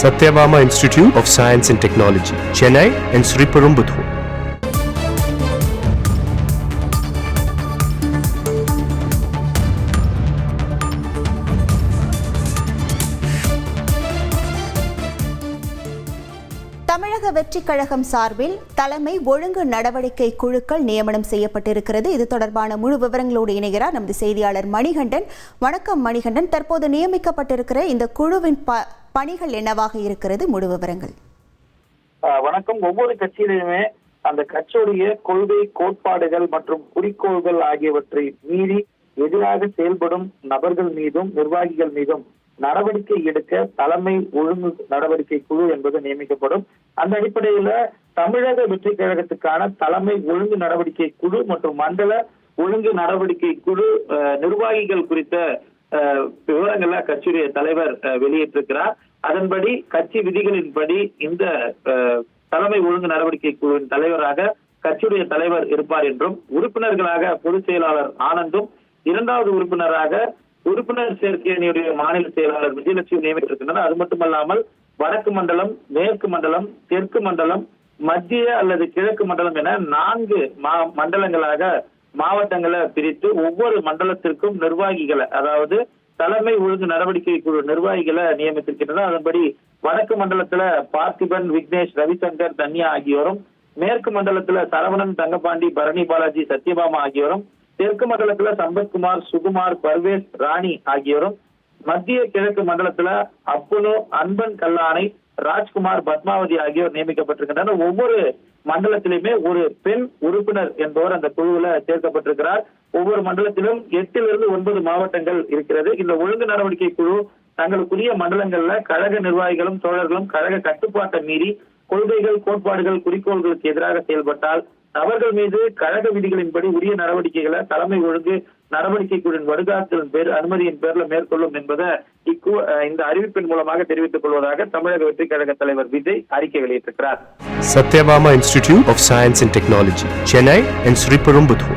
Satyabama Institute of Science and Technology, Chennai and Sriperumbudur. தமிழக வெற்றி கழகம் சார்பில் தலைமை ஒழுங்கு நடவடிக்கை குழுக்கள் நியமனம் செய்யப்பட்டிருக்கிறது. இது தொடர்பான முழு விவரங்களோடு இணைகிறார் நமது செய்தியாளர் மணிகண்டன். வணக்கம் மணிகண்டன், தற்போது நியமிக்கப்பட்டிருக்கிற இந்த குழுவின் பணிகள் என்னவாக இருக்கிறது? முழு விவரங்கள். வணக்கம். ஒவ்வொரு கட்சியிலுமே அந்த கட்சியுடைய கொள்கை, கோட்பாடுகள் மற்றும் குறிக்கோள்கள் ஆகியவற்றை மீறி எதிராக செயல்படும் நபர்கள் மீதும் நிர்வாகிகள் மீதும் நடவடிக்கை எடுக்க தலைமை ஒழுங்கு நடவடிக்கை குழு என்பது நியமிக்கப்படும். அந்த அடிப்படையில தமிழக வெற்றி கழகத்துக்கான தலைமை ஒழுங்கு நடவடிக்கை குழு மற்றும் மண்டல ஒழுங்கு நடவடிக்கை குழு நிர்வாகிகள் குறித்த விவரங்கள கட்சியுடைய தலைவர் வெளியிட்டிருக்கிறார். அதன்படி கட்சி விதிகளின்படி இந்த தலைமை ஒழுங்கு நடவடிக்கை குழுவின் தலைவராக கட்சியுடைய தலைவர் இருப்பார் என்றும், உறுப்பினர்களாக பொதுச் செயலாளர் ஆனந்தும், இரண்டாவது உறுப்பினராக உறுப்பினர் சேர்க்கை அணியுடைய மாநில செயலாளர் விஜயலட்சுமி நியமித்திருக்கின்றனர். அது மட்டுமல்லாமல் வடக்கு மண்டலம், மேற்கு மண்டலம், தெற்கு மண்டலம், மத்திய அல்லது கிழக்கு மண்டலம் என 4 மண்டலங்களாக மாவட்டங்களை பிரித்து ஒவ்வொரு மண்டலத்திற்கும் நிர்வாகிகளை, அதாவது தலைமை ஒழுங்கு நடவடிக்கை குழு நிர்வாகிகளை நியமித்திருக்கின்றனர். அதன்படி வடக்கு மண்டலத்துல பார்த்திபன், விக்னேஷ், ரவிசங்கர், தன்யா ஆகியோரும், மேற்கு மண்டலத்துல சரவணன், தங்கபாண்டி, பரணி பாலாஜி, சத்யபாமா ஆகியோரும், தெற்கு மண்டலத்துல சம்பத்குமார், சுகுமார், பர்வேஸ், ராணி ஆகியோரும், மத்திய கிழக்கு மண்டலத்துல அப்புலோ, அன்பன் கல்லானை, ராஜ்குமார், பத்மாவதி ஆகியோர் நியமிக்கப்பட்டிருக்கின்றனர். ஒவ்வொரு மண்டலத்திலுமே ஒரு பெண் உறுப்பினர் என்பவர் அந்த குழுவுல சேர்க்கப்பட்டிருக்கிறார். ஒவ்வொரு மண்டலத்திலும் 8 to 9 மாவட்டங்கள் இருக்கிறது. இந்த ஒழுங்கு நடவடிக்கை குழு தங்களுக்குரிய மண்டலங்கள்ல கழக நிர்வாகிகளும் தோழர்களும் கழக கட்டுப்பாட்டை மீறி கொள்கைகள், கோட்பாடுகள், குறிக்கோள்களுக்கு எதிராக செயல்பட்டால் அவர்கள் மீது கழக விதிகளின்படி உரிய நடவடிக்கைகளை தலைமை ஒழுங்கு நடவடிக்கை குழுவின் வழிகாட்டுதலின் அனுமதியின் பேர்ல மேற்கொள்ளும் என்பதை இந்த அறிவிப்பின் மூலமாக தெரிவித்துக் கொள்வதாக தமிழக வெற்றி கழக தலைவர் விஜய் அறிக்கை வெளியிட்டிருக்கிறார். Satyabama Institute of Science and Technology, Chennai and Sriperumbudur.